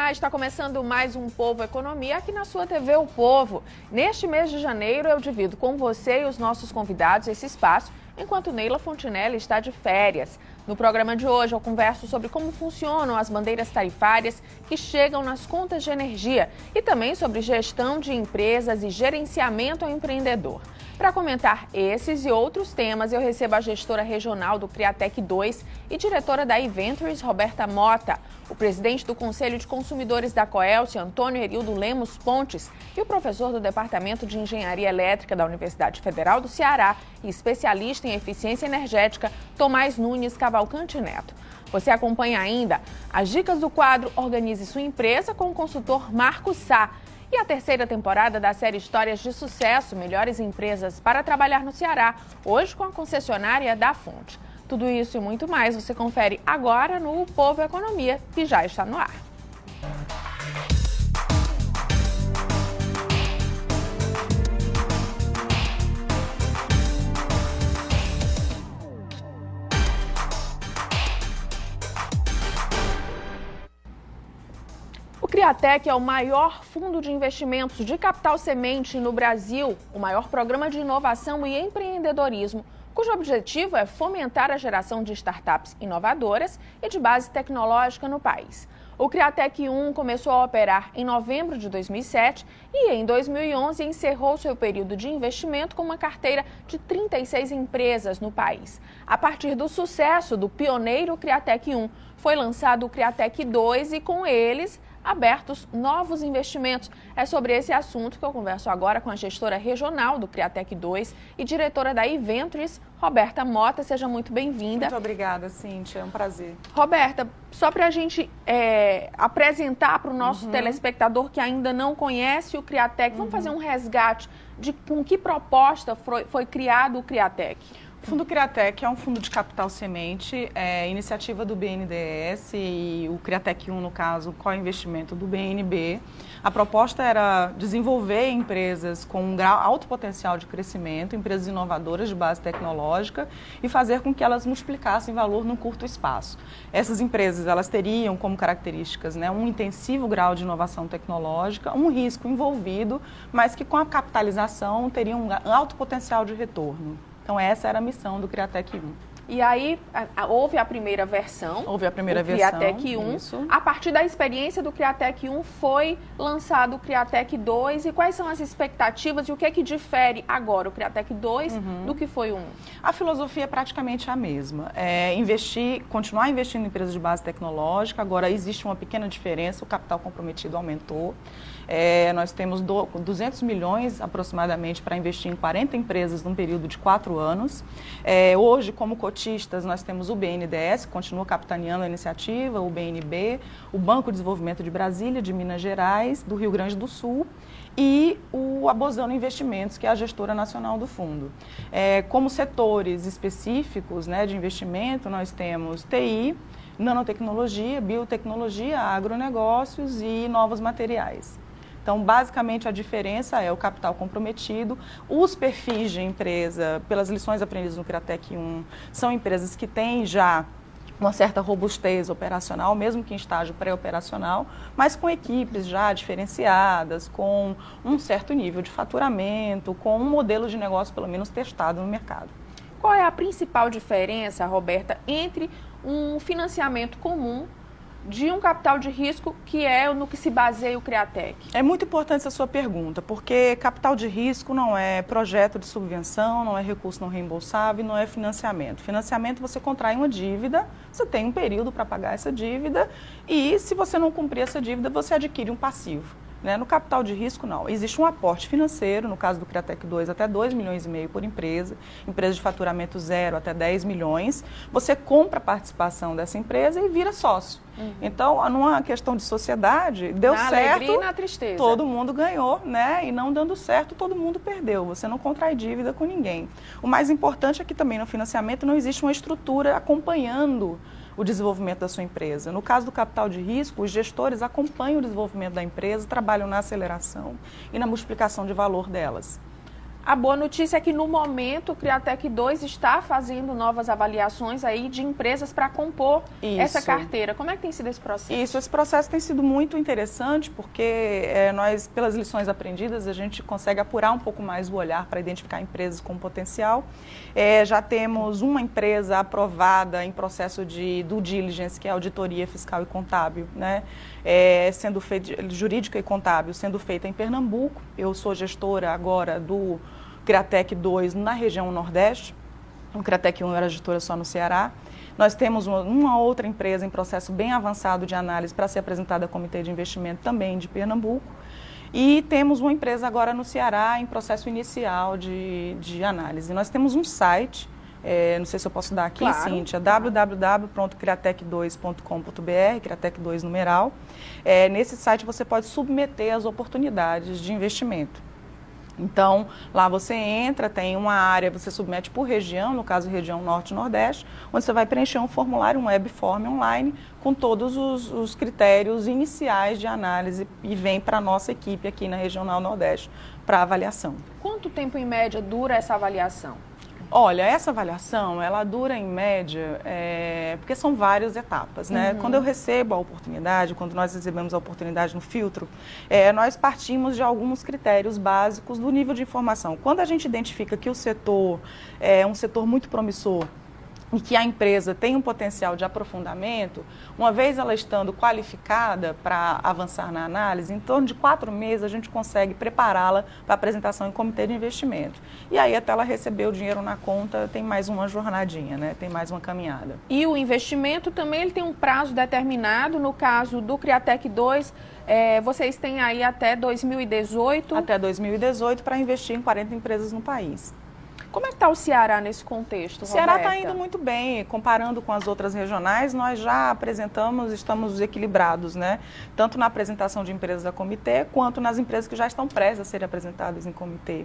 Olá, está começando mais um Povo Economia aqui na sua TV O Povo. Neste mês de janeiro eu divido com você e os nossos convidados esse espaço, enquanto Neila Fontinelli está de férias. No programa de hoje eu converso sobre como funcionam as bandeiras tarifárias que chegam nas contas de energia e também sobre gestão de empresas e gerenciamento ao empreendedor. Para comentar esses e outros temas, eu recebo a gestora regional do Criatec 2 e diretora da eVentures, Roberta Mota, o presidente do Conselho de Consumidores da Coelce, Antônio Erildo Lemos Pontes, e o professor do Departamento de Engenharia Elétrica da Universidade Federal do Ceará e especialista em eficiência energética, Tomás Nunes Cavalcante Neto. Você acompanha ainda as dicas do quadro Organize Sua Empresa com o consultor Marco Sá. E a terceira temporada da série Histórias de Sucesso, Melhores Empresas para Trabalhar no Ceará, hoje com a concessionária da Fonte. Tudo isso e muito mais você confere agora no Povo Economia, que já está no ar. O Criatec é o maior fundo de investimentos de capital semente no Brasil, o maior programa de inovação e empreendedorismo, cujo objetivo é fomentar a geração de startups inovadoras e de base tecnológica no país. O Criatec 1 começou a operar em novembro de 2007 e em 2011 encerrou seu período de investimento com uma carteira de 36 empresas no país. A partir do sucesso do pioneiro Criatec 1, foi lançado o Criatec 2 e com eles abertos novos investimentos. É sobre esse assunto que eu converso agora com a gestora regional do Criatec 2 e diretora da eVentures, Roberta Mota. Seja muito bem-vinda. Muito obrigada, Cíntia. É um prazer. Roberta, só para a gente apresentar para o nosso telespectador que ainda não conhece o Criatec, vamos fazer um resgate de com que proposta foi criado o Criatec. O Fundo Criatec é um fundo de capital semente, iniciativa do BNDES e o Criatec 1, no caso, co-investimento do BNB. A proposta era desenvolver empresas com um alto potencial de crescimento, empresas inovadoras de base tecnológica e fazer com que elas multiplicassem valor num curto espaço. Essas empresas elas teriam como características um intensivo grau de inovação tecnológica, um risco envolvido, mas que com a capitalização teriam um alto potencial de retorno. Então, essa era a missão do Criatec 1. E aí, houve a primeira versão. Houve a primeira versão. Criatec 1. Isso. A partir da experiência do Criatec 1, foi lançado o Criatec 2. E quais são as expectativas e o que é que difere agora o Criatec 2 do que foi o 1? A filosofia é praticamente a mesma. Continuar investindo em empresas de base tecnológica. Agora, existe uma pequena diferença, o capital comprometido aumentou. Nós temos 200 milhões aproximadamente para investir em 40 empresas num período de 4 anos. Hoje, como cotistas, nós temos o BNDES, que continua capitaneando a iniciativa, o BNB, o Banco de Desenvolvimento de Brasília, de Minas Gerais, do Rio Grande do Sul e a Bozano Investimentos, que é a gestora nacional do fundo. Como setores específicos de investimento, nós temos TI, nanotecnologia, biotecnologia, agronegócios e novos materiais. Então, basicamente, a diferença é o capital comprometido, os perfis de empresa, pelas lições aprendidas no Criatec 1, são empresas que têm já uma certa robustez operacional, mesmo que em estágio pré-operacional, mas com equipes já diferenciadas, com um certo nível de faturamento, com um modelo de negócio, pelo menos, testado no mercado. Qual é a principal diferença, Roberta, entre um financiamento comum de um capital de risco, que é no que se baseia o Criatec? É muito importante essa sua pergunta, porque capital de risco não é projeto de subvenção, não é recurso não reembolsável, não é financiamento. Financiamento, você contrai uma dívida, você tem um período para pagar essa dívida e, se você não cumprir essa dívida, você adquire um passivo. No capital de risco, não. Existe um aporte financeiro, no caso do Criatec 2, até 2,5 milhões por empresa, empresa de faturamento 0 até 10 milhões. Você compra a participação dessa empresa e vira sócio. Então, numa questão de sociedade, deu certo, alegria e na tristeza. Todo mundo ganhou, e não dando certo, todo mundo perdeu. Você não contrai dívida com ninguém. O mais importante é que também no financiamento não existe uma estrutura acompanhando o desenvolvimento da sua empresa. No caso do capital de risco, os gestores acompanham o desenvolvimento da empresa, trabalham na aceleração e na multiplicação de valor delas. A boa notícia é que, no momento, o Criatec 2 está fazendo novas avaliações aí de empresas para compor essa carteira. Como é que tem sido esse processo? Esse processo tem sido muito interessante, porque nós, pelas lições aprendidas, a gente consegue apurar um pouco mais o olhar para identificar empresas com potencial. Já temos uma empresa aprovada em processo de due diligence, que é auditoria fiscal e contábil, né? Sendo feita, jurídica e contábil, sendo feita em Pernambuco. Eu sou gestora agora do Criatec 2 na região Nordeste. O Criatec 1 era gestora só no Ceará. Nós temos uma outra empresa em processo bem avançado de análise para ser apresentada ao Comitê de Investimento também de Pernambuco. E temos uma empresa agora no Ceará em processo inicial de análise. Nós temos um site, não sei se eu posso dar aqui, claro, Cíntia, www.criatec2.com.br, Criatec 2 numeral. Nesse site você pode submeter as oportunidades de investimento. Então, lá você entra, tem uma área, você submete por região, no caso região Norte e Nordeste, onde você vai preencher um formulário, um webform online, com todos os critérios iniciais de análise e vem para a nossa equipe aqui na Regional Nordeste para avaliação. Quanto tempo, em média, dura essa avaliação? Olha, essa avaliação, ela dura em média, porque são várias etapas, né? Quando eu recebo a oportunidade, quando nós recebemos a oportunidade no filtro, nós partimos de alguns critérios básicos do nível de informação. Quando a gente identifica que o setor é um setor muito promissor, e que a empresa tem um potencial de aprofundamento, uma vez ela estando qualificada para avançar na análise, em torno de 4 meses a gente consegue prepará-la para apresentação em comitê de investimento. E aí até ela receber o dinheiro na conta, tem mais uma jornadinha, né? Tem mais uma caminhada. E o investimento também ele tem um prazo determinado, no caso do Criatec 2, vocês têm aí até 2018? Até 2018 para investir em 40 empresas no país. Como é que está o Ceará nesse contexto, Roberta? O Ceará está indo muito bem. Comparando com as outras regionais, nós já apresentamos, estamos equilibrados, né? Tanto na apresentação de empresas a comitê, quanto nas empresas que já estão prestes a serem apresentadas em comitê.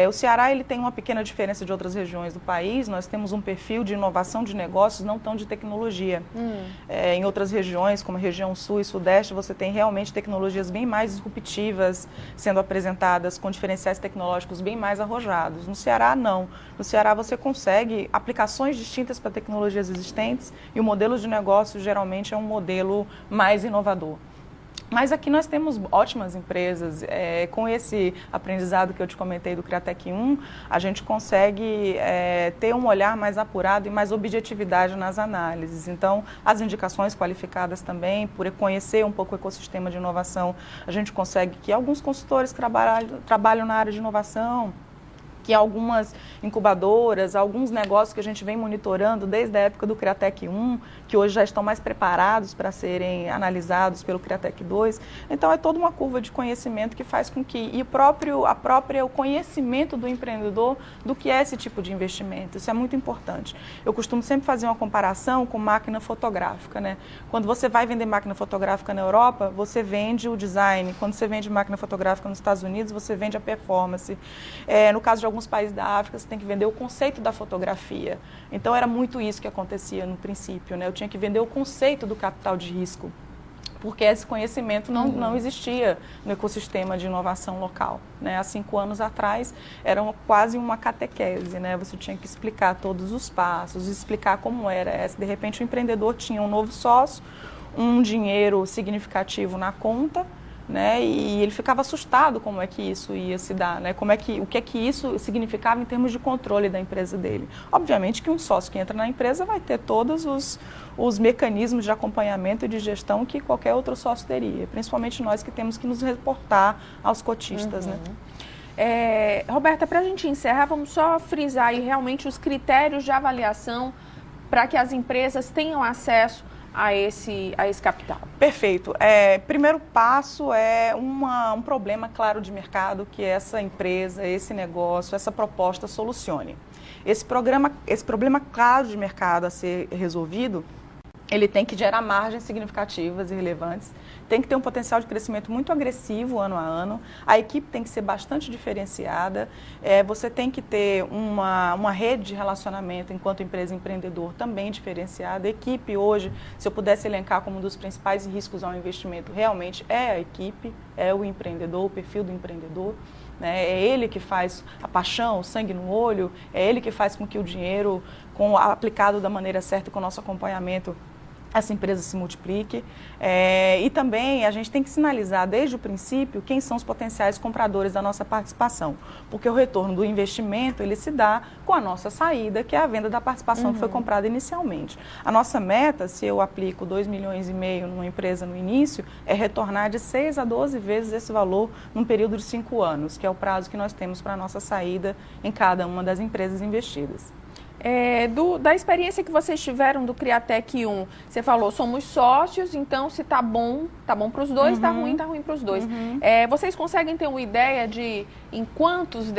O Ceará ele tem uma pequena diferença de outras regiões do país. Nós temos um perfil de inovação de negócios, não tão de tecnologia. Em outras regiões, como a região Sul e Sudeste, você tem realmente tecnologias bem mais disruptivas sendo apresentadas, com diferenciais tecnológicos bem mais arrojados. No Ceará, não. No Ceará você consegue aplicações distintas para tecnologias existentes e o modelo de negócio geralmente é um modelo mais inovador. Mas aqui nós temos ótimas empresas, com esse aprendizado que eu te comentei do Criatec 1, a gente consegue ter um olhar mais apurado e mais objetividade nas análises. Então, as indicações qualificadas também, por conhecer um pouco o ecossistema de inovação, a gente consegue que alguns consultores trabalham na área de inovação, que algumas incubadoras, alguns negócios que a gente vem monitorando desde a época do Criatec 1, que hoje já estão mais preparados para serem analisados pelo Criatec 2. Então, é toda uma curva de conhecimento que faz com que, o conhecimento do empreendedor do que é esse tipo de investimento. Isso é muito importante. Eu costumo sempre fazer uma comparação com máquina fotográfica, né? Quando você vai vender máquina fotográfica na Europa, você vende o design. Quando você vende máquina fotográfica nos Estados Unidos, você vende a performance. No caso de alguns países da África, você tem que vender o conceito da fotografia. Então, era muito isso que acontecia no princípio, né? Eu tinha que vender o conceito do capital de risco, porque esse conhecimento não existia no ecossistema de inovação local, né? Há 5 anos atrás, era quase uma catequese, né? Você tinha que explicar todos os passos, explicar como era. De repente, o empreendedor tinha um novo sócio, um dinheiro significativo na conta, né? E ele ficava assustado como é que isso ia se dar, né? O que é que isso significava em termos de controle da empresa dele. Obviamente que um sócio que entra na empresa vai ter todos os mecanismos de acompanhamento e de gestão que qualquer outro sócio teria, principalmente nós que temos que nos reportar aos cotistas, né? Roberta, para a gente encerrar, vamos só frisar aí realmente os critérios de avaliação para que as empresas tenham acesso a esse capital. Perfeito. Primeiro passo é um problema claro de mercado que essa empresa, esse negócio, essa proposta solucione. Esse problema claro de mercado a ser resolvido, ele tem que gerar margens significativas e relevantes, tem que ter um potencial de crescimento muito agressivo ano a ano, a equipe tem que ser bastante diferenciada, você tem que ter uma rede de relacionamento enquanto empresa empreendedor também diferenciada. A equipe hoje, se eu pudesse elencar como um dos principais riscos ao investimento, realmente é a equipe, é o empreendedor, o perfil do empreendedor. É ele que faz a paixão, o sangue no olho, é ele que faz com que o dinheiro, aplicado da maneira certa e com o nosso acompanhamento, essa empresa se multiplique. E também a gente tem que sinalizar desde o princípio quem são os potenciais compradores da nossa participação, porque o retorno do investimento ele se dá com a nossa saída, que é a venda da participação que foi comprada inicialmente. A nossa meta, se eu aplico 2,5 milhões numa empresa no início, é retornar de 6 a 12 vezes esse valor num período de 5 anos, que é o prazo que nós temos para a nossa saída em cada uma das empresas investidas. Da experiência que vocês tiveram do Criatec 1, você falou, somos sócios, então se tá bom para os dois, tá ruim para os dois. Vocês conseguem ter uma ideia de em quantos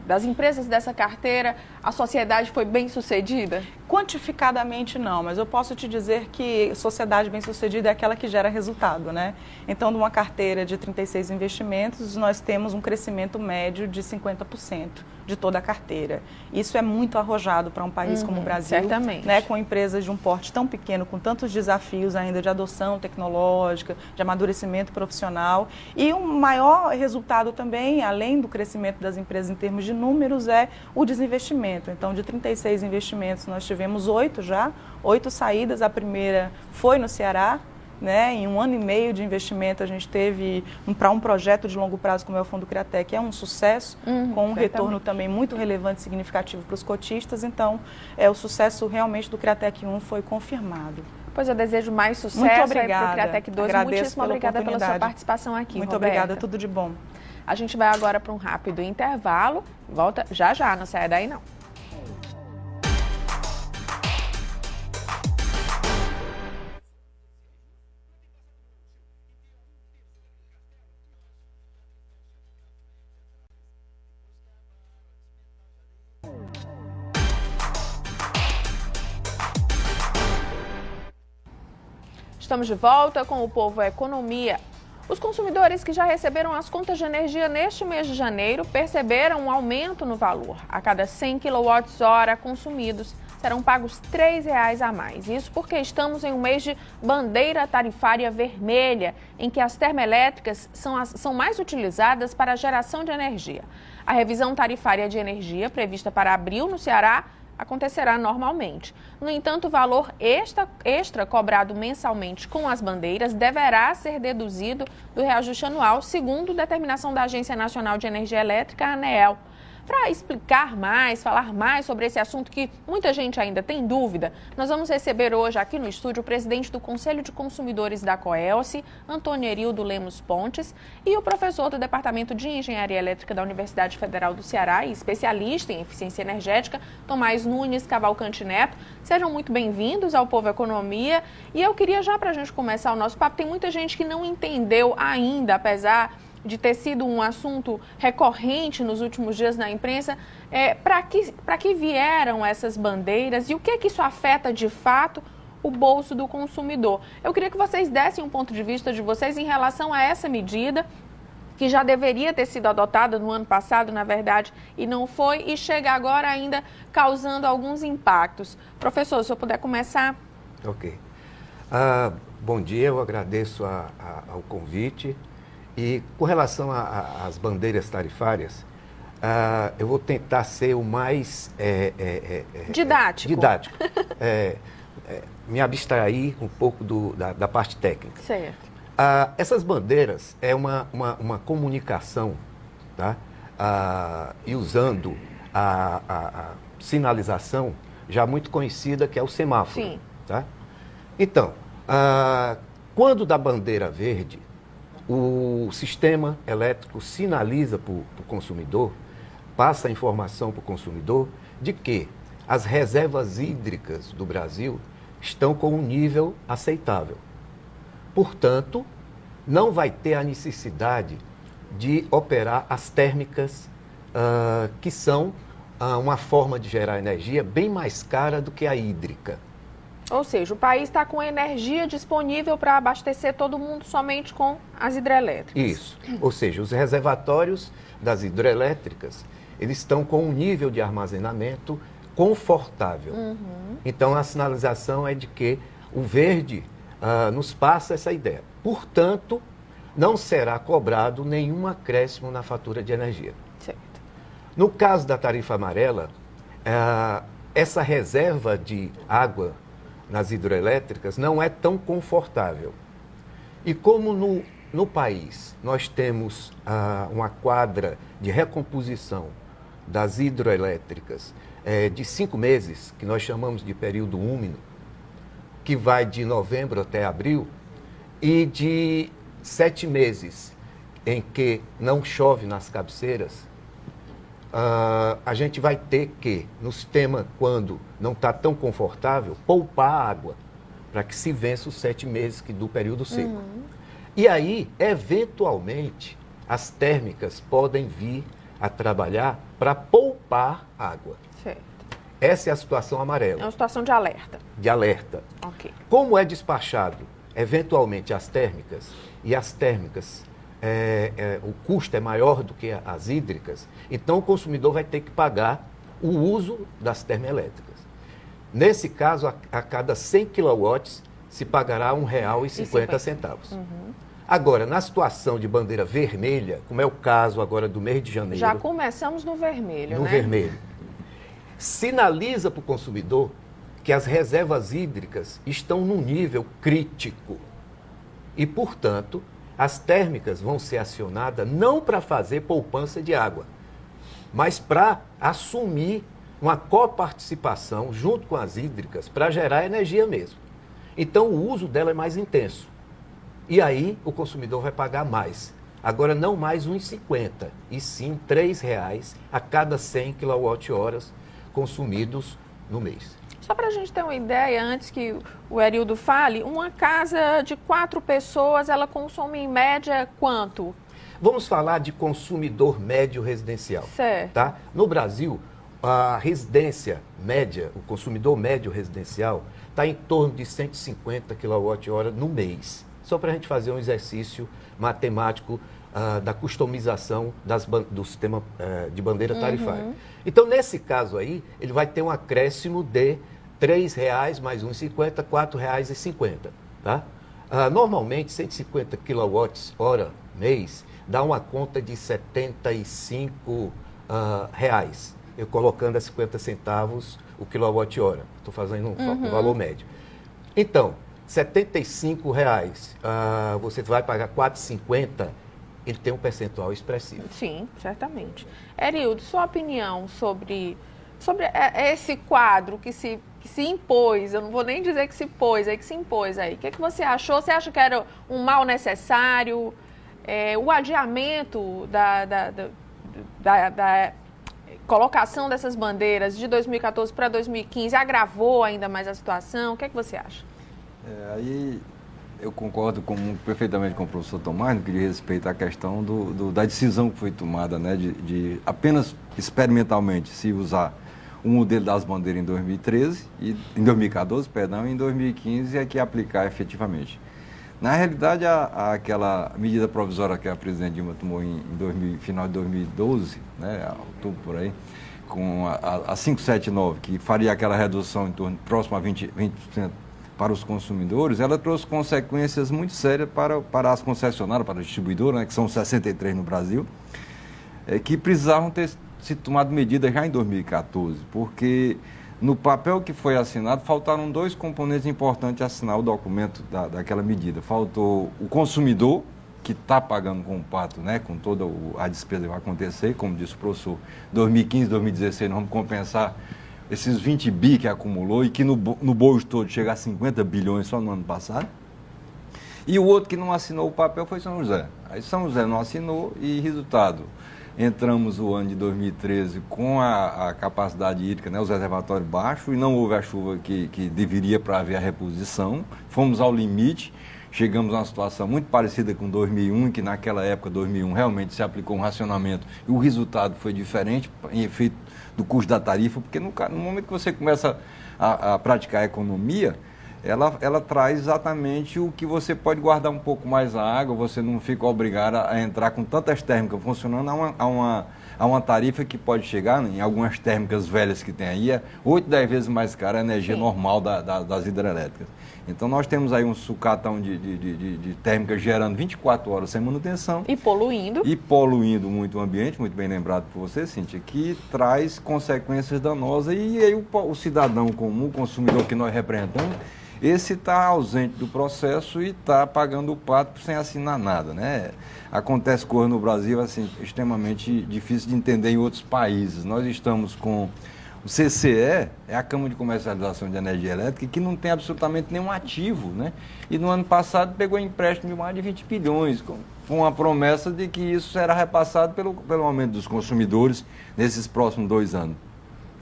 das empresas dessa carteira a sociedade foi bem sucedida? Quantificadamente não, mas eu posso te dizer que sociedade bem sucedida é aquela que gera resultado, né? Então, numa carteira de 36 investimentos, nós temos um crescimento médio de 50% de toda a carteira. Isso é muito arrojado para um país como o Brasil, certamente. Né, com empresas de um porte tão pequeno, com tantos desafios ainda de adoção tecnológica, de amadurecimento profissional. E um maior resultado também, além do crescimento das empresas em termos de números, é o desinvestimento. Então, de 36 investimentos, nós tivemos 8 saídas. A primeira foi no Ceará. Né? Em 1 ano e meio de investimento, a gente teve para um projeto de longo prazo como é o Fundo Criatec, é um sucesso, com um retorno também muito relevante e significativo para os cotistas. Então, o sucesso realmente do Criatec 1 foi confirmado. Pois eu desejo mais sucesso muito obrigada. Para o Criatec 2. Muitíssimo obrigada pela sua participação aqui, Muito Roberta. obrigada, tudo de bom. A gente vai agora para um rápido intervalo. Volta já, não saia daí não. Estamos de volta com o Povo Economia. Os consumidores que já receberam as contas de energia neste mês de janeiro perceberam um aumento no valor. A cada 100 kWh consumidos, serão pagos R$ 3,00 a mais. Isso porque estamos em um mês de bandeira tarifária vermelha, em que as termoelétricas são mais utilizadas para a geração de energia. A revisão tarifária de energia, prevista para abril no Ceará, acontecerá normalmente. No entanto, o valor extra cobrado mensalmente com as bandeiras deverá ser deduzido do reajuste anual, segundo determinação da Agência Nacional de Energia Elétrica, a ANEEL. Para explicar mais, falar mais sobre esse assunto que muita gente ainda tem dúvida, nós vamos receber hoje aqui no estúdio o presidente do Conselho de Consumidores da Coelce, Antônio Erildo Lemos Pontes, e o professor do Departamento de Engenharia Elétrica da Universidade Federal do Ceará e especialista em eficiência energética, Tomás Nunes Cavalcante Neto. Sejam muito bem-vindos ao Povo Economia. E eu queria já, para a gente começar o nosso papo, tem muita gente que não entendeu ainda, apesar de ter sido um assunto recorrente nos últimos dias na imprensa, para que vieram essas bandeiras e o que isso afeta de fato o bolso do consumidor. Eu queria que vocês dessem um ponto de vista de vocês em relação a essa medida, que já deveria ter sido adotada no ano passado, na verdade, e não foi, e chega agora ainda causando alguns impactos. Professor, se eu puder começar. Ok. Bom dia, eu agradeço ao convite. E com relação às bandeiras tarifárias, eu vou tentar ser o mais didático. Me abstrair um pouco da parte técnica. Certo. Essas bandeiras é uma comunicação, tá? E usando a sinalização já muito conhecida, que é o semáforo. Sim. Tá? Então, quando da bandeira verde, o sistema elétrico sinaliza para o consumidor, passa a informação para o consumidor de que as reservas hídricas do Brasil estão com um nível aceitável. Portanto, não vai ter a necessidade de operar as térmicas, que são uma forma de gerar energia bem mais cara do que a hídrica. Ou seja, o país está com energia disponível para abastecer todo mundo somente com as hidrelétricas. Isso. Ou seja, os reservatórios das hidrelétricas, eles estão com um nível de armazenamento confortável. Então, a sinalização é de que o verde nos passa essa ideia. Portanto, não será cobrado nenhum acréscimo na fatura de energia. Certo. No caso da tarifa amarela, essa reserva de água nas hidrelétricas não é tão confortável. E como no país nós temos uma quadra de recomposição das hidrelétricas de 5 meses, que nós chamamos de período úmido, que vai de novembro até abril, e de 7 meses em que não chove nas cabeceiras, a gente vai ter que, no sistema, quando não está tão confortável, poupar água para que se vença os 7 meses do período seco. E aí, eventualmente, as térmicas podem vir a trabalhar para poupar água. Certo. Essa é a situação amarela. É uma situação de alerta. De alerta. Ok. Como é despachado, eventualmente, as térmicas, e as térmicas, o custo é maior do que as hídricas, então o consumidor vai ter que pagar o uso das termoelétricas. Nesse caso, a cada 100 kW se pagará R$ 1,50. Agora, na situação de bandeira vermelha, como é o caso agora do mês de janeiro... Já começamos no vermelho, no né? vermelho. Sinaliza para o consumidor que as reservas hídricas estão num nível crítico. E, portanto, as térmicas vão ser acionadas não para fazer poupança de água, mas para assumir uma coparticipação junto com as hídricas para gerar energia mesmo. Então, o uso dela é mais intenso. E aí, o consumidor vai pagar mais. Agora, não mais R$ 1,50, e sim R$ 3,00 a cada 100 kWh consumidos no mês. Só para a gente ter uma ideia, antes que o Herildo fale, uma casa de 4 pessoas, ela consome em média quanto? Vamos falar de consumidor médio residencial. Certo. Tá? No Brasil, a residência média, o consumidor médio residencial, está em torno de 150 kWh no mês. Só para a gente fazer um exercício matemático da customização do sistema de bandeira tarifária. Então, nesse caso aí, ele vai ter um acréscimo de R$ 3,00 mais R$ 1,50, R$ 4,50. Tá? Normalmente, 150 kWh mês dá uma conta de R$ 75 reais, eu colocando a 50 centavos o quilowatt-hora. Estou fazendo um valor médio. Então, R$ 75 reais, você vai pagar R$ 4,50, ele tem um percentual expressivo. Sim, certamente. Herildo, sua opinião sobre esse quadro que se impôs, eu não vou nem dizer que se pôs, que se impôs aí. O que você achou? Você acha que era um mal necessário? O adiamento da colocação dessas bandeiras de 2014 para 2015 agravou ainda mais a situação? O que você acha? Aí eu concordo perfeitamente com o professor Tomás no que diz respeito à questão da decisão que foi tomada, né, de apenas experimentalmente se usar o modelo das bandeiras em 2013, em 2014, perdão, e em 2015 é que aplicar efetivamente. Na realidade, aquela medida provisória que a presidente Dilma tomou em final de 2012, né, outubro por aí, com a 579, que faria aquela redução em torno próximo a 20% para os consumidores, ela trouxe consequências muito sérias para as concessionárias, para os distribuidores, né, que são 63 no Brasil, que precisavam ter sido tomado medidas já em 2014, porque no papel que foi assinado, faltaram 2 componentes importantes a assinar o documento daquela medida. Faltou o consumidor, que está pagando com o pato, né, com toda a despesa que vai acontecer, como disse o professor, 2015, 2016, nós vamos compensar esses 20 bi que acumulou e que no bolso todo chega a 50 bilhões só no ano passado. E o outro que não assinou o papel foi São José. Aí São José não assinou e, resultado, entramos o ano de 2013 com a capacidade hídrica, né, os reservatórios baixos, e não houve a chuva que deveria para haver a reposição. Fomos ao limite, chegamos a uma situação muito parecida com 2001, que naquela época, 2001, realmente se aplicou um racionamento e o resultado foi diferente, em efeito do custo da tarifa, porque no momento que você começa a praticar a economia, ela traz exatamente o que você pode guardar um pouco mais a água, você não fica obrigado a entrar com tantas térmicas funcionando a uma tarifa que pode chegar, em algumas térmicas velhas que tem aí, 8, 10 vezes mais cara a energia normal das hidrelétricas. Então nós temos aí um sucatão de térmicas gerando 24 horas sem manutenção. E poluindo. E poluindo muito o ambiente, muito bem lembrado por você, Cíntia, que traz consequências danosas. E aí o cidadão comum, o consumidor que nós representamos, esse está ausente do processo e está pagando o pato sem assinar nada, né? Acontece coisa no Brasil assim, extremamente difícil de entender em outros países. Nós estamos com o CCE, é a Câmara de Comercialização de Energia Elétrica, que não tem absolutamente nenhum ativo, né? E no ano passado pegou empréstimo de mais de 20 bilhões, com a promessa de que isso será repassado pelo aumento dos consumidores nesses próximos 2 anos.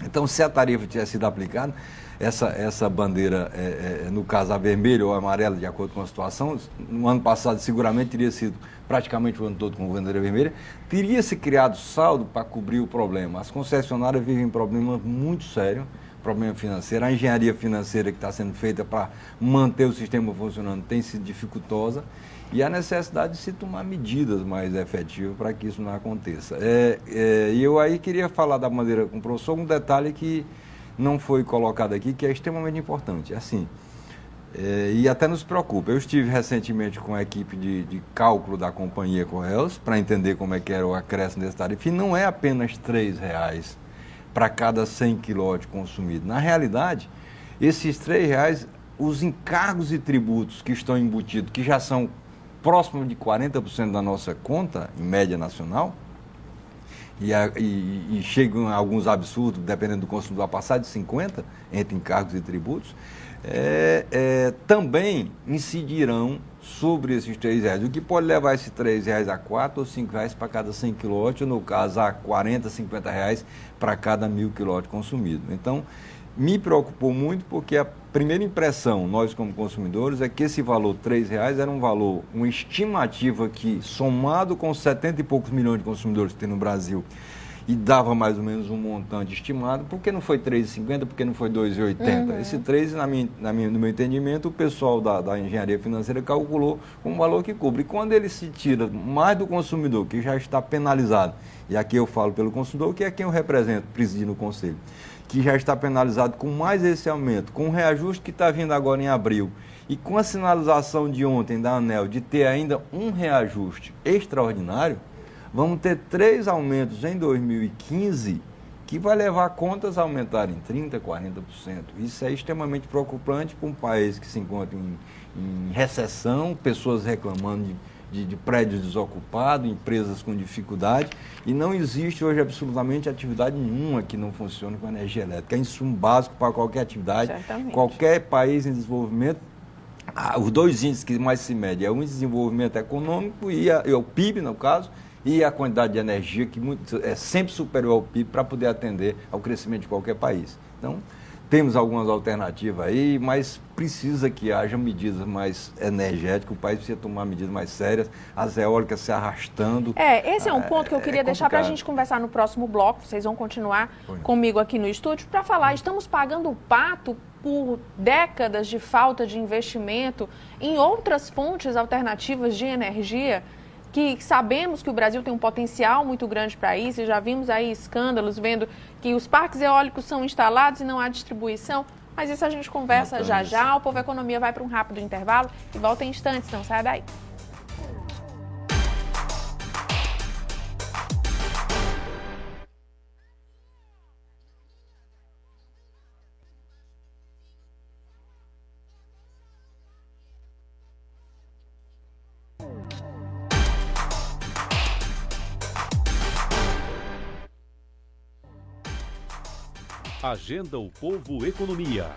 Então, se a tarifa tivesse sido aplicada, essa bandeira, no caso a vermelha ou a amarela, de acordo com a situação, no ano passado seguramente teria sido praticamente o ano todo com bandeira vermelha, teria se criado saldo para cobrir o problema. As concessionárias vivem um problema muito sério, problema financeiro. A engenharia financeira que está sendo feita para manter o sistema funcionando tem sido dificultosa e a necessidade de se tomar medidas mais efetivas para que isso não aconteça. E eu aí queria falar da bandeira com o professor, um detalhe que não foi colocado aqui, que é extremamente importante. Assim, e até nos preocupa. Eu estive recentemente com a equipe de cálculo da companhia Correios para entender como é que era o acréscimo desse tarifa. E não é apenas R$3 para cada 100 kW consumido. Na realidade, esses R$3, os encargos e tributos que estão embutidos, que já são próximos de 40% da nossa conta, em média nacional, e chegam a alguns absurdos, dependendo do consumidor, a passar de 50% entre encargos e tributos, também incidirão sobre esses R$3, o que pode levar esses R$3 a R$4 ou R$5 para cada 100 kW, ou no caso a R$40, R$50 para cada 1.000 kW consumido. Então, me preocupou muito porque a primeira impressão, nós como consumidores, é que esse valor R$3 era um valor, uma estimativa que, somado com os 70 e poucos milhões de consumidores que tem no Brasil, e dava mais ou menos um montante estimado, por que não foi R$3,50, por que não foi R$2,80? Esse 3, no meu entendimento, o pessoal da engenharia financeira calculou um valor que cobre. E quando ele se tira mais do consumidor, que já está penalizado, e aqui eu falo pelo consumidor, que é quem eu represento, presidindo o conselho, que já está penalizado com mais esse aumento, com o reajuste que está vindo agora em abril, e com a sinalização de ontem da ANEEL de ter ainda um reajuste extraordinário, vamos ter 3 aumentos em 2015 que vai levar contas a aumentarem 30%, 40%. Isso é extremamente preocupante para um país que se encontra em recessão, pessoas reclamando de prédios desocupados, empresas com dificuldade, e não existe hoje absolutamente atividade nenhuma que não funcione com energia elétrica. É insumo básico para qualquer atividade, certamente. Qualquer país em desenvolvimento. Os 2 índices que mais se medem é o índice de desenvolvimento econômico e o PIB, no caso, e a quantidade de energia, que é sempre superior ao PIB para poder atender ao crescimento de qualquer país. Então, temos algumas alternativas aí, mas precisa que haja medidas mais energéticas, o país precisa tomar medidas mais sérias, as eólicas se arrastando. Esse é um ponto que eu queria deixar para a gente conversar no próximo bloco. Vocês vão continuar comigo aqui no estúdio para falar. Estamos pagando o pato por décadas de falta de investimento em outras fontes alternativas de energia, que sabemos que o Brasil tem um potencial muito grande para isso, e já vimos aí escândalos vendo que os parques eólicos são instalados e não há distribuição, mas isso a gente conversa já. O Povo Economia vai para um rápido intervalo e volta em instantes, não sai daí. Agenda O Povo Economia.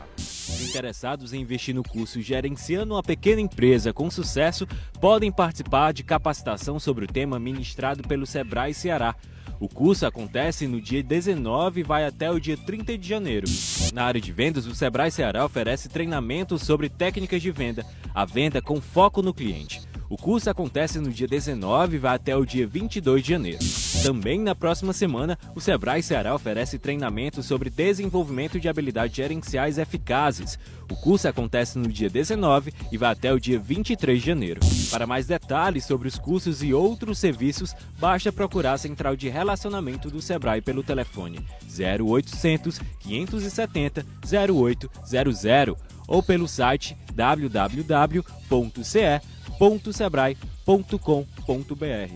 Interessados em investir no curso Gerenciando uma Pequena Empresa com Sucesso podem participar de capacitação sobre o tema ministrado pelo Sebrae Ceará. O curso acontece no dia 19 e vai até o dia 30 de janeiro. Na área de vendas, o Sebrae Ceará oferece treinamentos sobre técnicas de venda, a venda com foco no cliente. O curso acontece no dia 19 e vai até o dia 22 de janeiro. Também na próxima semana, o Sebrae Ceará oferece treinamento sobre desenvolvimento de habilidades gerenciais eficazes. O curso acontece no dia 19 e vai até o dia 23 de janeiro. Para mais detalhes sobre os cursos e outros serviços, basta procurar a Central de Relacionamento do Sebrae pelo telefone 0800 570 0800 ou pelo site www.ce.sebrae.com.br.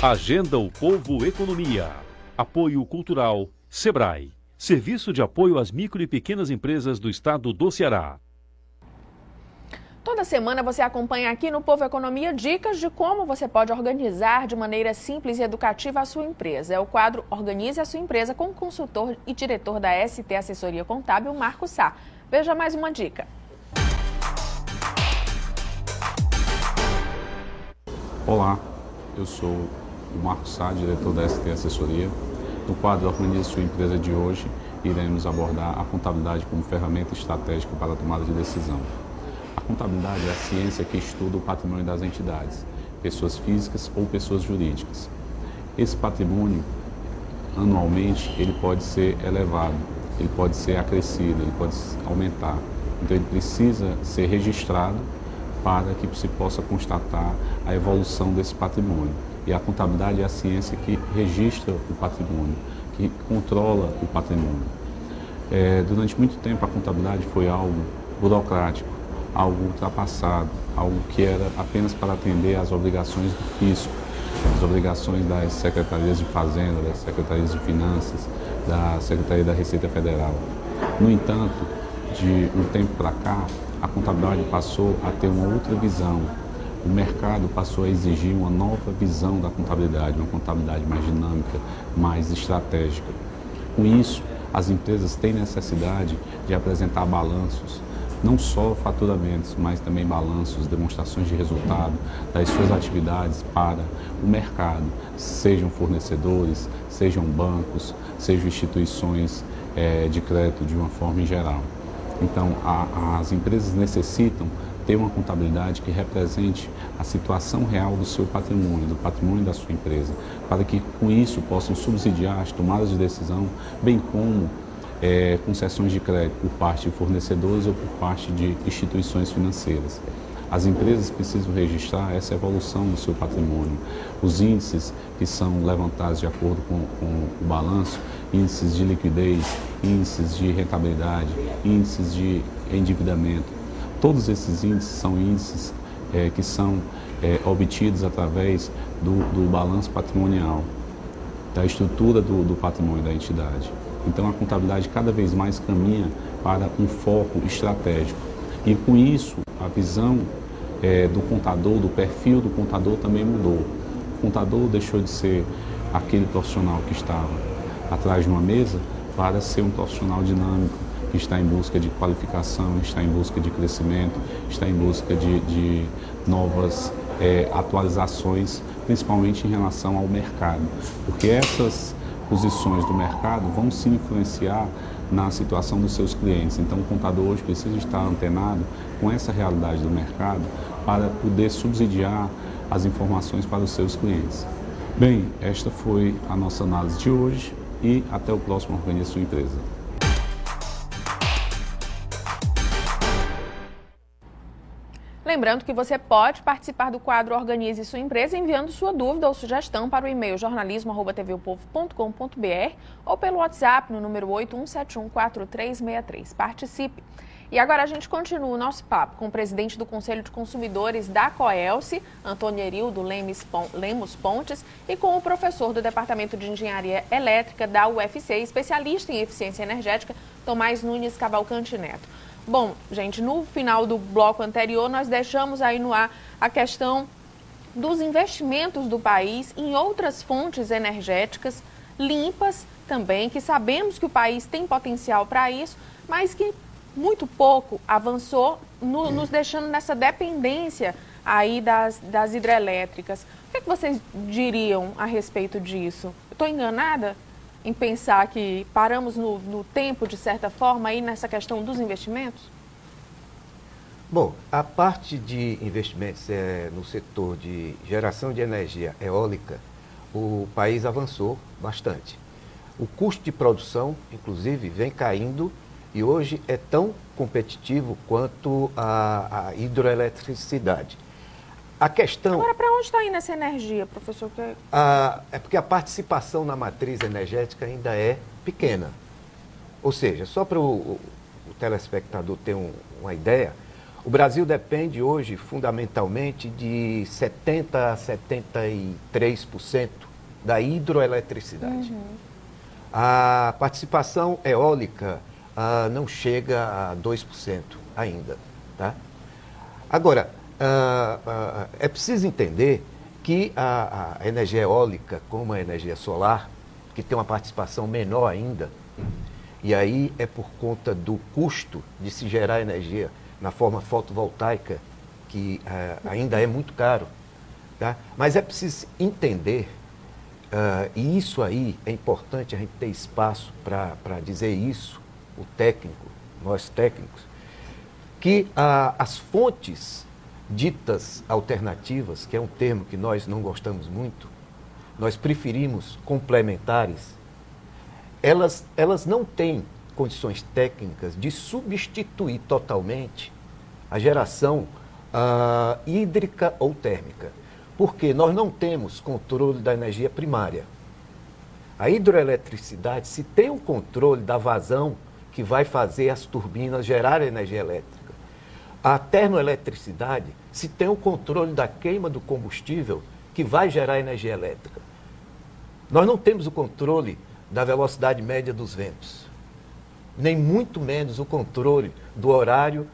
Agenda o Povo Economia. Apoio Cultural Sebrae. Serviço de apoio às micro e pequenas empresas do estado do Ceará. Toda semana você acompanha aqui no Povo Economia dicas de como você pode organizar de maneira simples e educativa a sua empresa. É o quadro Organize a Sua Empresa com o consultor e diretor da ST Assessoria Contábil, Marco Sá. Veja mais uma dica. Olá, eu sou o Marco Sá, diretor da ST Assessoria. No quadro Organize Sua Empresa de hoje, iremos abordar a contabilidade como ferramenta estratégica para a tomada de decisão. A contabilidade é a ciência que estuda o patrimônio das entidades, pessoas físicas ou pessoas jurídicas. Esse patrimônio, anualmente, ele pode ser elevado, ele pode ser acrescido, ele pode aumentar. Então, ele precisa ser registrado para que se possa constatar a evolução desse patrimônio. E a contabilidade é a ciência que registra o patrimônio, que controla o patrimônio. Durante muito tempo, a contabilidade foi algo burocrático, algo ultrapassado, algo que era apenas para atender às obrigações do fisco, as obrigações das secretarias de Fazenda, das secretarias de Finanças, da Secretaria da Receita Federal. No entanto, de um tempo para cá, a contabilidade passou a ter uma outra visão. O mercado passou a exigir uma nova visão da contabilidade, uma contabilidade mais dinâmica, mais estratégica. Com isso, as empresas têm necessidade de apresentar balanços, não só faturamentos, mas também balanços, demonstrações de resultado das suas atividades para o mercado, sejam fornecedores, sejam bancos, sejam instituições de crédito de uma forma em geral. Então, as empresas necessitam ter uma contabilidade que represente a situação real do seu patrimônio, do patrimônio da sua empresa, para que com isso possam subsidiar as tomadas de decisão, bem como concessões de crédito por parte de fornecedores ou por parte de instituições financeiras. As empresas precisam registrar essa evolução do seu patrimônio. Os índices que são levantados de acordo com o balanço, índices de liquidez, índices de rentabilidade, índices de endividamento. Todos esses índices são índices que são obtidos através do balanço patrimonial, da estrutura do patrimônio da entidade. Então a contabilidade cada vez mais caminha para um foco estratégico. E com isso, a visão do contador, do perfil do contador também mudou. O contador deixou de ser aquele profissional que estava atrás de uma mesa para ser um profissional dinâmico, que está em busca de qualificação, está em busca de crescimento, está em busca de novas atualizações, principalmente em relação ao mercado. Porque essas posições do mercado vão se influenciar na situação dos seus clientes. Então, o contador hoje precisa estar antenado com essa realidade do mercado para poder subsidiar as informações para os seus clientes. Bem, esta foi a nossa análise de hoje e até o próximo Organize Sua Empresa. Lembrando que você pode participar do quadro Organize Sua Empresa enviando sua dúvida ou sugestão para o e-mail jornalismo@tvopovo.com.br ou pelo WhatsApp no número 81714363. Participe! E agora a gente continua o nosso papo com o presidente do Conselho de Consumidores da Coelce, Antônio Erildo Lemos Pontes, e com o professor do Departamento de Engenharia Elétrica da UFC, especialista em eficiência energética, Tomás Nunes Cavalcante Neto. Bom, gente, no final do bloco anterior, nós deixamos aí no ar a questão dos investimentos do país em outras fontes energéticas limpas também, que sabemos que o país tem potencial para isso, mas que muito pouco avançou, nos deixando nessa dependência aí das hidrelétricas. O que vocês diriam a respeito disso? Estou enganada em pensar que paramos no tempo, de certa forma, aí nessa questão dos investimentos? Bom, a parte de investimentos no setor de geração de energia eólica, o país avançou bastante. O custo de produção, inclusive, vem caindo e hoje é tão competitivo quanto a hidroeletricidade. A questão... Agora, para onde está indo essa energia, professor? É porque a participação na matriz energética ainda é pequena. Ou seja, só para o telespectador ter uma ideia, o Brasil depende hoje fundamentalmente de 70% a 73% da hidroeletricidade. A participação eólica não chega a 2% ainda. Tá? Agora, é preciso entender que a energia eólica, como a energia solar, que tem uma participação menor ainda, e aí é por conta do custo de se gerar energia na forma fotovoltaica, que ainda é muito caro. Tá? Mas é preciso entender, e isso aí é importante a gente ter espaço para dizer isso, o técnico, nós técnicos, que as fontes ditas alternativas, que é um termo que nós não gostamos muito, nós preferimos complementares, elas não têm condições técnicas de substituir totalmente a geração hídrica ou térmica, porque nós não temos controle da energia primária. A hidroeletricidade, se tem um controle da vazão que vai fazer as turbinas gerar energia elétrica. A termoeletricidade, se tem o controle da queima do combustível que vai gerar energia elétrica. Nós não temos o controle da velocidade média dos ventos, nem muito menos o controle do horário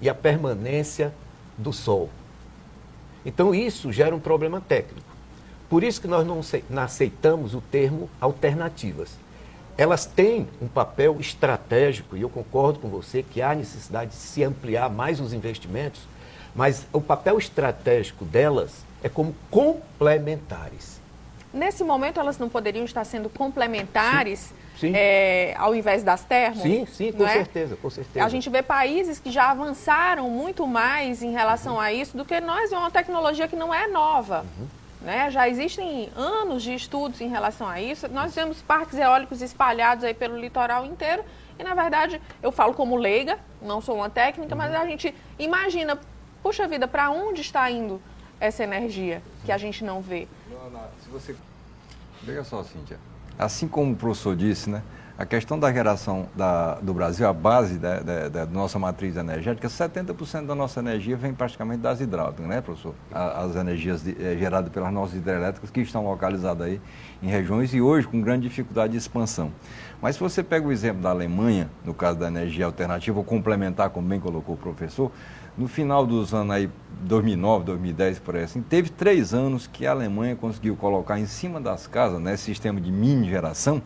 e a permanência do sol. Então isso gera um problema técnico. Por isso que nós não aceitamos o termo alternativas. Elas têm um papel estratégico, e eu concordo com você que há necessidade de se ampliar mais os investimentos, mas o papel estratégico delas é como complementares. Nesse momento, elas não poderiam estar sendo complementares Sim. Ao invés das termo? Sim, com certeza, com certeza. A gente vê países que já avançaram muito mais em relação a isso do que nós, é uma tecnologia que não é nova. Né? Já existem anos de estudos em relação a isso. Nós temos parques eólicos espalhados aí pelo litoral inteiro e, na verdade, eu falo como leiga, não sou uma técnica, mas a gente imagina, puxa vida, para onde está indo essa energia que a gente não vê? Se você... Veja só, Cíntia, assim como o professor disse, né? A questão da geração do Brasil, a base da nossa matriz energética, 70% da nossa energia vem praticamente das hidráulicas, né, professor? As energias geradas pelas nossas hidrelétricas que estão localizadas aí em regiões e hoje com grande dificuldade de expansão. Mas se você pega o exemplo da Alemanha, no caso da energia alternativa, ou complementar, como bem colocou o professor, no final dos anos aí, 2009, 2010, por aí assim, teve 3 anos que a Alemanha conseguiu colocar em cima das casas, né, sistema de mini geração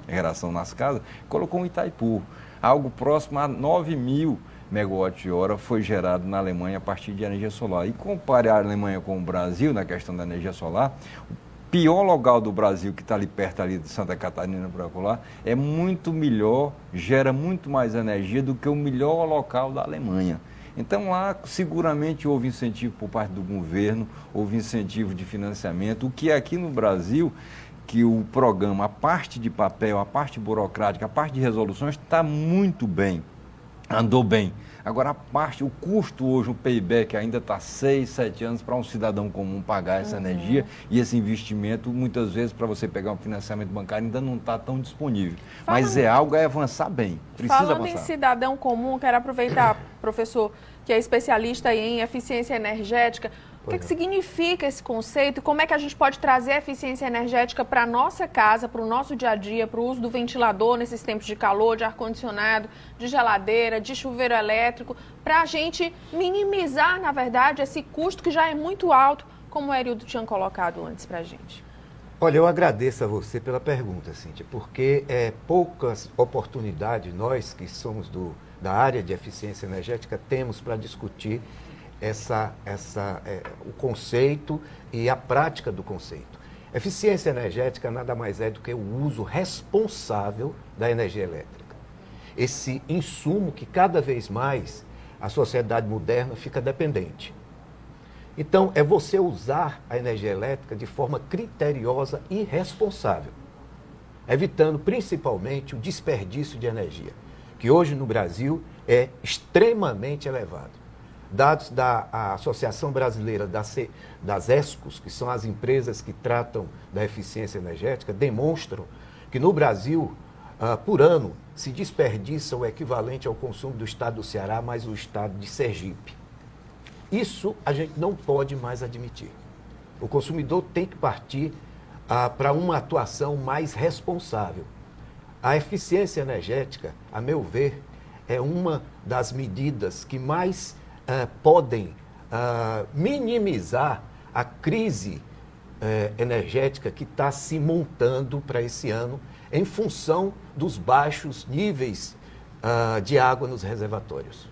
nas casas, colocou um Itaipu. Algo próximo a 9.000 megawatts-hora foi gerado na Alemanha a partir de energia solar. E compare a Alemanha com o Brasil na questão da energia solar, o pior local do Brasil, que está ali perto ali de Santa Catarina, por lá, é muito melhor, gera muito mais energia do que o melhor local da Alemanha. Então lá seguramente houve incentivo por parte do governo, houve incentivo de financiamento, o que aqui no Brasil, que o programa, a parte de papel, a parte burocrática, a parte de resoluções está muito bem, andou bem. Agora o custo hoje, o payback ainda está 6, 7 anos para um cidadão comum pagar essa energia e esse investimento, muitas vezes, para você pegar um financiamento bancário, ainda não está tão disponível. Mas é algo a avançar bem, precisa Falando avançar. Em cidadão comum, quero aproveitar, professor, que é especialista em eficiência energética. O que significa esse conceito e como é que a gente pode trazer a eficiência energética para a nossa casa, para o nosso dia a dia, para o uso do ventilador nesses tempos de calor, de ar-condicionado, de geladeira, de chuveiro elétrico, para a gente minimizar, na verdade, esse custo que já é muito alto, como o Herildo tinha colocado antes para a gente? Olha, eu agradeço a você pela pergunta, Cíntia, porque poucas oportunidades nós que somos da área de eficiência energética temos para discutir o conceito e a prática do conceito. Eficiência energética nada mais é do que o uso responsável da energia elétrica. Esse insumo que cada vez mais a sociedade moderna fica dependente. Então, é você usar a energia elétrica de forma criteriosa e responsável, evitando principalmente o desperdício de energia, que hoje no Brasil é extremamente elevado. Dados da Associação Brasileira das ESCOs, que são as empresas que tratam da eficiência energética, demonstram que no Brasil, por ano, se desperdiça o equivalente ao consumo do estado do Ceará mais o estado de Sergipe. Isso a gente não pode mais admitir. O consumidor tem que partir para uma atuação mais responsável. A eficiência energética, a meu ver, é uma das medidas que mais podem minimizar a crise energética que está se montando para esse ano em função dos baixos níveis de água nos reservatórios.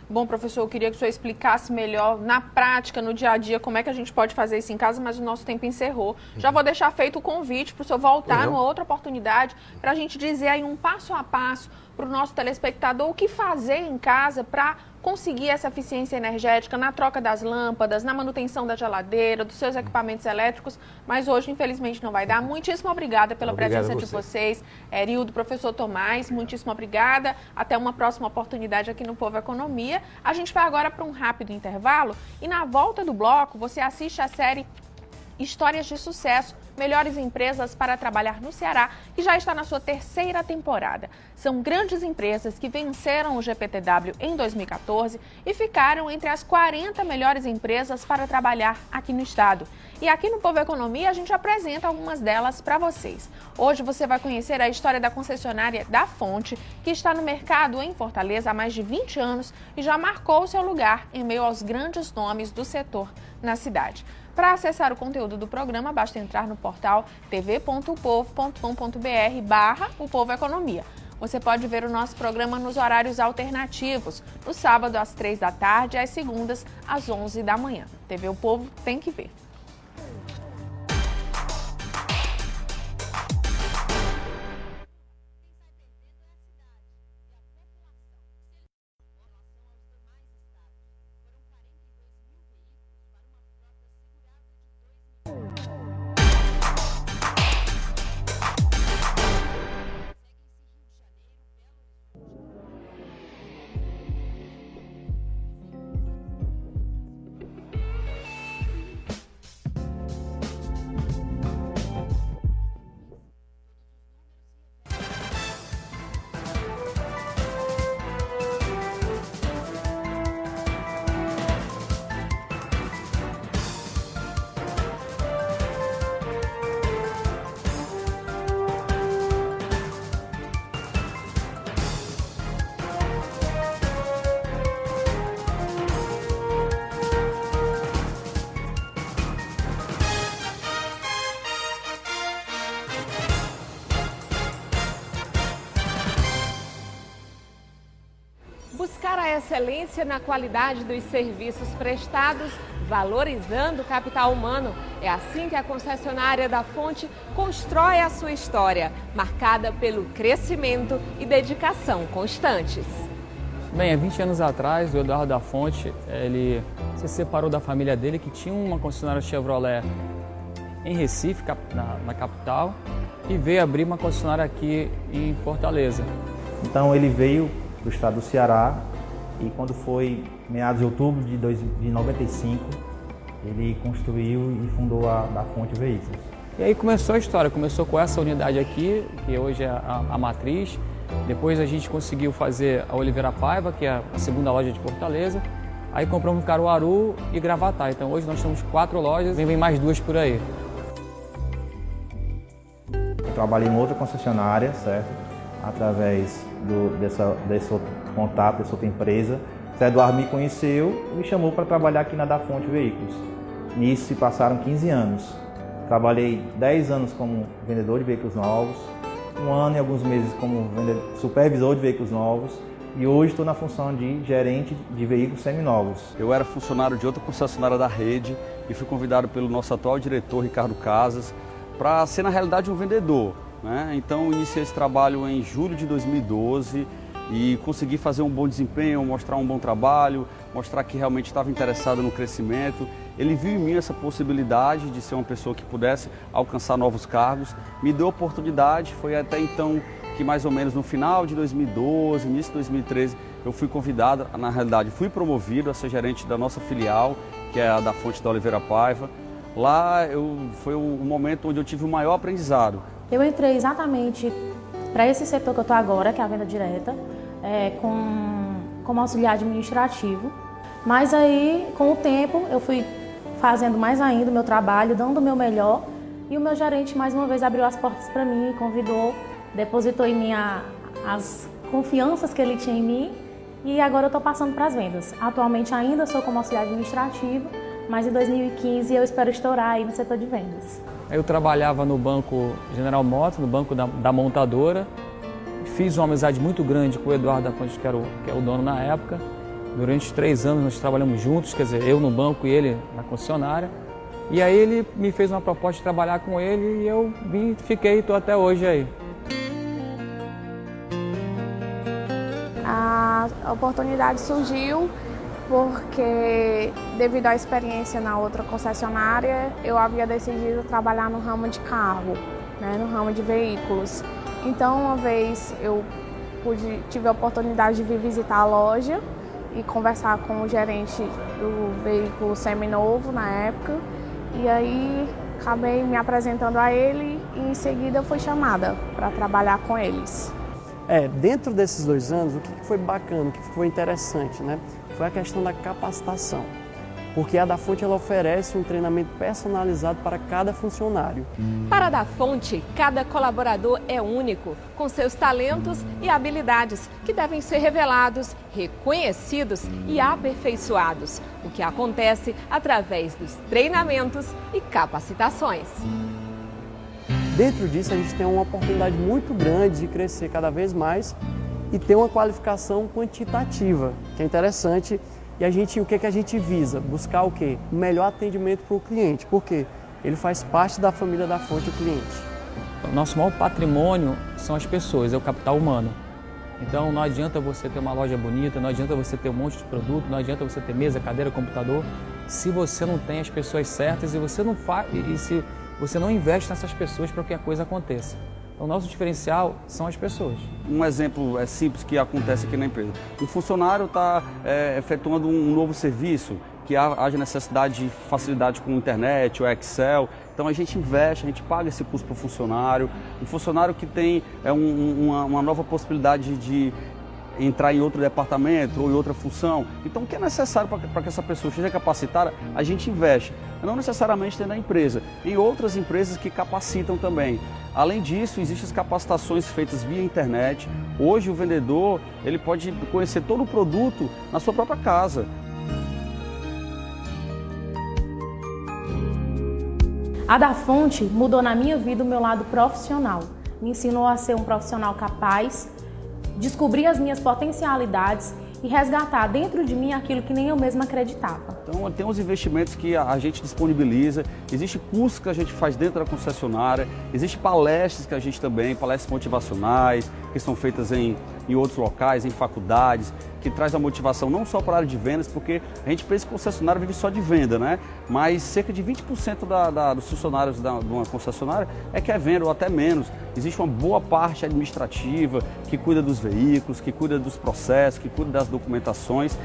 Bom, professor, eu queria que o senhor explicasse melhor, na prática, no dia a dia, como é que a gente pode fazer isso em casa, mas o nosso tempo encerrou. Já vou deixar feito o convite para o senhor voltar numa outra oportunidade, para a gente dizer aí um passo a passo para o nosso telespectador o que fazer em casa para conseguir essa eficiência energética na troca das lâmpadas, na manutenção da geladeira, dos seus equipamentos elétricos, mas hoje, infelizmente, não vai dar. Muitíssimo obrigada pela presença de vocês. Erildo, professor Tomás, muitíssimo obrigada. Até uma próxima oportunidade aqui no Povo Economia. A gente vai agora para um rápido intervalo e na volta do bloco você assiste a série Histórias de Sucesso, Melhores Empresas para Trabalhar no Ceará, que já está na sua 3ª temporada. São grandes empresas que venceram o GPTW em 2014 e ficaram entre as 40 melhores empresas para trabalhar aqui no estado. E aqui no Povo Economia a gente apresenta algumas delas para vocês. Hoje você vai conhecer a história da concessionária da Fonte, que está no mercado em Fortaleza há mais de 20 anos e já marcou seu lugar em meio aos grandes nomes do setor na cidade. Para acessar o conteúdo do programa, basta entrar no portal tv.povo.com.br/o Povo Economia. Você pode ver o nosso programa nos horários alternativos, no sábado às 3 da tarde e às segundas às 11 da manhã. TV O Povo tem que ver. Buscar a excelência na qualidade dos serviços prestados, valorizando o capital humano. É assim que a concessionária da Fonte constrói a sua história, marcada pelo crescimento e dedicação constantes. Bem, há 20 anos atrás, o Eduardo da Fonte, ele se separou da família dele, que tinha uma concessionária Chevrolet em Recife, na capital, e veio abrir uma concessionária aqui em Fortaleza. Então ele veio do estado do Ceará e quando foi meados de outubro de 95, ele construiu e fundou a da Fonte Veículos. E aí começou a história, começou com essa unidade aqui, que hoje é a matriz. Depois a gente conseguiu fazer a Oliveira Paiva, que é a segunda loja de Fortaleza. Aí compramos Caruaru e Gravatá. Então hoje nós temos 4 lojas e vem mais 2 por aí. Eu trabalhei em outra concessionária, certo? Através desse outro contato, dessa outra empresa. O Eduardo me conheceu e me chamou para trabalhar aqui na da Fonte Veículos. Nisso se passaram 15 anos. Trabalhei 10 anos como vendedor de veículos novos, 1 ano e alguns meses como supervisor de veículos novos e hoje estou na função de gerente de veículos seminovos. Eu era funcionário de outra concessionária da rede e fui convidado pelo nosso atual diretor, Ricardo Casas, para ser na realidade um vendedor, né? Então iniciei esse trabalho em julho de 2012 e consegui fazer um bom desempenho, mostrar um bom trabalho, mostrar que realmente estava interessado no crescimento. Ele viu em mim essa possibilidade de ser uma pessoa que pudesse alcançar novos cargos, me deu oportunidade. Foi até então que mais ou menos no final de 2012, início de 2013, eu fui convidado, na realidade fui promovido a ser gerente da nossa filial, que é a da Fonte da Oliveira Paiva. Lá foi o momento onde eu tive o maior aprendizado. Eu entrei exatamente para esse setor que eu estou agora, que é a venda direta, como auxiliar administrativo. Mas aí, com o tempo, eu fui fazendo mais ainda o meu trabalho, dando o meu melhor. E o meu gerente, mais uma vez, abriu as portas para mim, convidou, depositou em mim as confianças que ele tinha em mim. E agora eu estou passando para as vendas. Atualmente ainda sou como auxiliar administrativo, mas em 2015 eu espero estourar aí no setor de vendas. Eu trabalhava no Banco General Motors, no banco da montadora. Fiz uma amizade muito grande com o Eduardo da Fonte, que é o dono na época. Durante 3 anos nós trabalhamos juntos, quer dizer, eu no banco e ele na concessionária. E aí ele me fez uma proposta de trabalhar com ele e eu fiquei e estou até hoje aí. A oportunidade surgiu porque, devido à experiência na outra concessionária, eu havia decidido trabalhar no ramo de carro, no ramo de veículos. Então, uma vez eu tive a oportunidade de vir visitar a loja e conversar com o gerente do veículo seminovo na época. E aí acabei me apresentando a ele e em seguida fui chamada para trabalhar com eles. Dentro desses 2 anos, o que foi bacana, o que foi interessante, foi a questão da capacitação. Porque a Da Fonte ela oferece um treinamento personalizado para cada funcionário. Para a Da Fonte, cada colaborador é único, com seus talentos e habilidades, que devem ser revelados, reconhecidos e aperfeiçoados, o que acontece através dos treinamentos e capacitações. Dentro disso, a gente tem uma oportunidade muito grande de crescer cada vez mais e ter uma qualificação quantitativa, que é interessante. E o que a gente visa? Buscar o quê? O melhor atendimento para o cliente. Por quê? Ele faz parte da família da Fonte, o cliente. O nosso maior patrimônio são as pessoas, é o capital humano. Então não adianta você ter uma loja bonita, não adianta você ter um monte de produto, não adianta você ter mesa, cadeira, computador, se você não tem as pessoas certas e se você não investe nessas pessoas para que a coisa aconteça. Então, o nosso diferencial são as pessoas. Um exemplo simples que acontece aqui na empresa. Um funcionário está efetuando um novo serviço, que haja necessidade de facilidade com a internet, o Excel. Então, a gente investe, a gente paga esse custo para o funcionário. Um funcionário que tem uma nova possibilidade de entrar em outro departamento ou em outra função. Então, o que é necessário para que essa pessoa seja capacitada, a gente investe. Não necessariamente dentro da empresa, em outras empresas que capacitam também. Além disso, existem as capacitações feitas via internet. Hoje, o vendedor ele pode conhecer todo o produto na sua própria casa. A Da Fonte mudou na minha vida o meu lado profissional. Me ensinou a ser um profissional capaz, descobrir as minhas potencialidades e resgatar dentro de mim aquilo que nem eu mesma acreditava. Então, tem uns investimentos que a gente disponibiliza, existe cursos que a gente faz dentro da concessionária, existe palestras que a gente também, palestras motivacionais, que são feitas em outros locais, em faculdades, que traz a motivação não só para a área de vendas, porque a gente pensa que o concessionário vive só de venda, mas cerca de 20% dos funcionários de uma concessionária é venda, ou até menos. Existe uma boa parte administrativa que cuida dos veículos, que cuida dos processos, que cuida das documentações.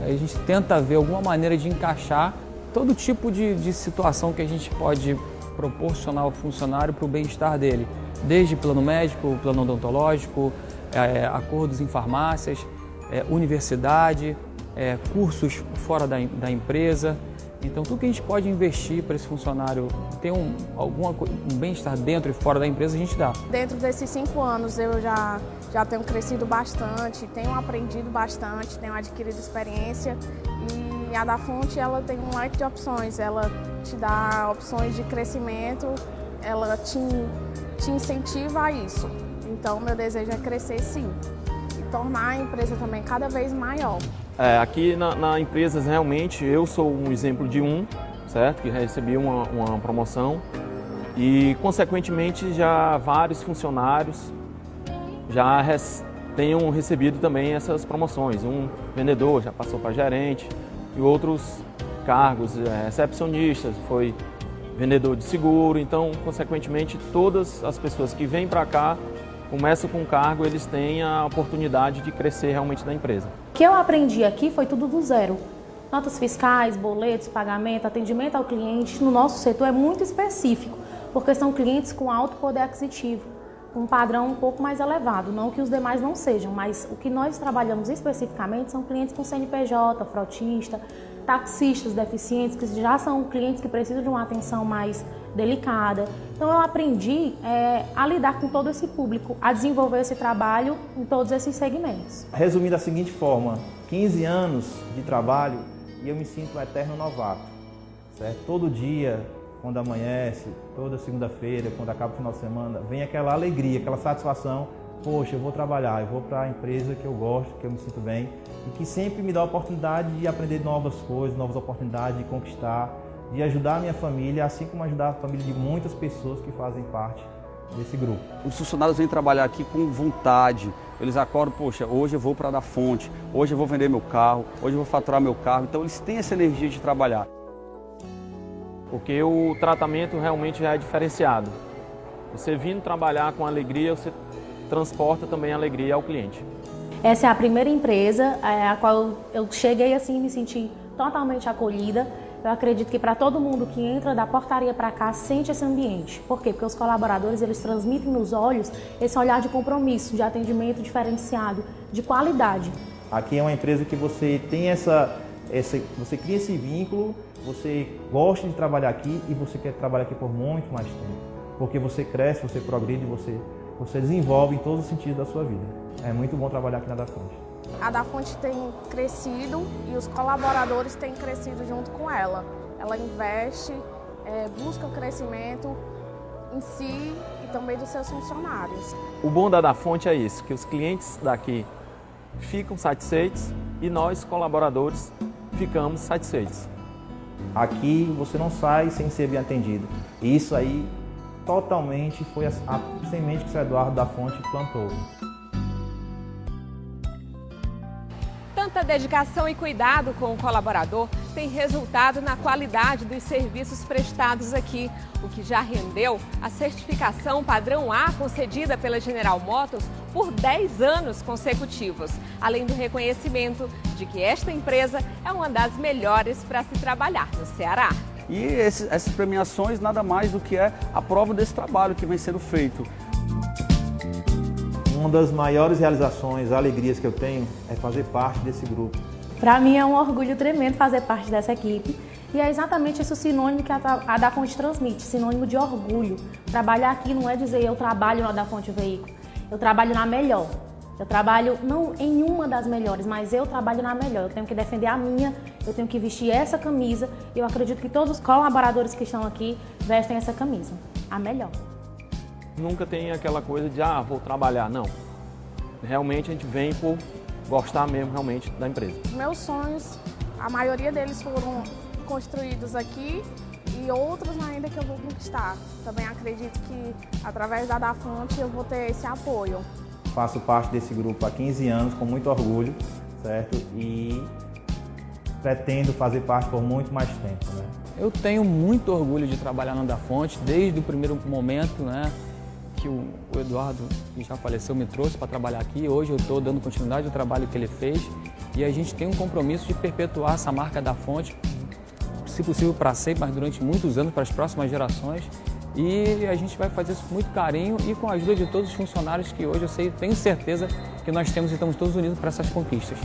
A gente tenta ver alguma maneira de encaixar todo tipo de situação que a gente pode proporcionar ao funcionário para o bem-estar dele. Desde plano médico, plano odontológico, acordos em farmácias, universidade, cursos fora da empresa. Então, tudo que a gente pode investir para esse funcionário ter um bem-estar dentro e fora da empresa, a gente dá. Dentro desses 5 anos, eu já tenho crescido bastante, tenho aprendido bastante, tenho adquirido experiência. E a Da Fonte, ela tem um leque de opções. Ela te dá opções de crescimento, ela te incentiva a isso. Então, meu desejo é crescer, sim, e tornar a empresa também cada vez maior. Aqui na empresa, realmente, eu sou um exemplo de certo? Que recebi uma promoção e, consequentemente, já vários funcionários já tenham recebido também essas promoções. Um vendedor já passou para gerente e outros cargos, recepcionistas, foi vendedor de seguro. Então, consequentemente, todas as pessoas que vêm para cá, começam com um cargo, eles têm a oportunidade de crescer realmente na empresa. O que eu aprendi aqui foi tudo do zero. Notas fiscais, boletos, pagamento, atendimento ao cliente, no nosso setor é muito específico, porque são clientes com alto poder aquisitivo, com um padrão um pouco mais elevado, não que os demais não sejam, mas o que nós trabalhamos especificamente são clientes com CNPJ, frotista, taxistas deficientes, que já são clientes que precisam de uma atenção mais delicada. Então eu aprendi a lidar com todo esse público, a desenvolver esse trabalho em todos esses segmentos. Resumindo da seguinte forma, 15 anos de trabalho e eu me sinto um eterno novato, certo? Todo dia, quando amanhece, toda segunda-feira, quando acaba o final de semana, vem aquela alegria, aquela satisfação, poxa, eu vou trabalhar, eu vou para a empresa que eu gosto, que eu me sinto bem e que sempre me dá a oportunidade de aprender novas coisas, novas oportunidades de conquistar, de ajudar a minha família, assim como ajudar a família de muitas pessoas que fazem parte desse grupo. Os funcionários vêm trabalhar aqui com vontade, eles acordam, poxa, hoje eu vou para a da fonte, hoje eu vou vender meu carro, hoje eu vou faturar meu carro, então eles têm essa energia de trabalhar. Porque o tratamento realmente já é diferenciado. Você vindo trabalhar com alegria, você transporta também a alegria ao cliente. Essa é a primeira empresa a qual eu cheguei assim e me senti totalmente acolhida. Eu acredito que para todo mundo que entra da portaria para cá sente esse ambiente. Por quê? Porque os colaboradores eles transmitem nos olhos esse olhar de compromisso, de atendimento diferenciado, de qualidade. Aqui é uma empresa que você tem você cria esse vínculo, você gosta de trabalhar aqui e você quer trabalhar aqui por muito mais tempo. Porque você cresce, você progride, você desenvolve em todos os sentidos da sua vida. É muito bom trabalhar aqui na Da Fonte. A Da Fonte tem crescido e os colaboradores têm crescido junto com ela. Ela investe, busca o crescimento em si e também dos seus funcionários. O bom da Fonte é isso, que os clientes daqui ficam satisfeitos e nós, colaboradores, ficamos satisfeitos. Aqui você não sai sem ser bem atendido. Isso aí totalmente foi a semente que o Sr. Eduardo da Fonte plantou. Tanta dedicação e cuidado com o colaborador tem resultado na qualidade dos serviços prestados aqui, o que já rendeu a certificação padrão A concedida pela General Motors por 10 anos consecutivos, além do reconhecimento de que esta empresa é uma das melhores para se trabalhar no Ceará. E essas premiações nada mais do que é a prova desse trabalho que vem sendo feito. Uma das maiores realizações, alegrias que eu tenho é fazer parte desse grupo. Para mim é um orgulho tremendo fazer parte dessa equipe e é exatamente esse o sinônimo que a Da Fonte transmite, sinônimo de orgulho. Trabalhar aqui não é dizer eu trabalho na Da Fonte Veículo, eu trabalho na melhor. Eu trabalho não em uma das melhores, mas eu trabalho na melhor. Eu tenho que defender a minha, eu tenho que vestir essa camisa e eu acredito que todos os colaboradores que estão aqui vestem essa camisa, a melhor. Nunca tem aquela coisa de, vou trabalhar, não. Realmente a gente vem por gostar mesmo realmente da empresa. Meus sonhos, a maioria deles foram construídos aqui e outros ainda que eu vou conquistar. Também acredito que através da Fonte eu vou ter esse apoio. Faço parte desse grupo há 15 anos com muito orgulho, certo? E pretendo fazer parte por muito mais tempo, né? Eu tenho muito orgulho de trabalhar na Da Fonte desde o primeiro momento, né? Que o Eduardo, que já faleceu, me trouxe para trabalhar aqui. Hoje eu estou dando continuidade ao trabalho que ele fez e a gente tem um compromisso de perpetuar essa marca Da Fonte, se possível para sempre, mas durante muitos anos, para as próximas gerações. E a gente vai fazer isso com muito carinho e com a ajuda de todos os funcionários que hoje eu tenho certeza que nós temos e estamos todos unidos para essas conquistas.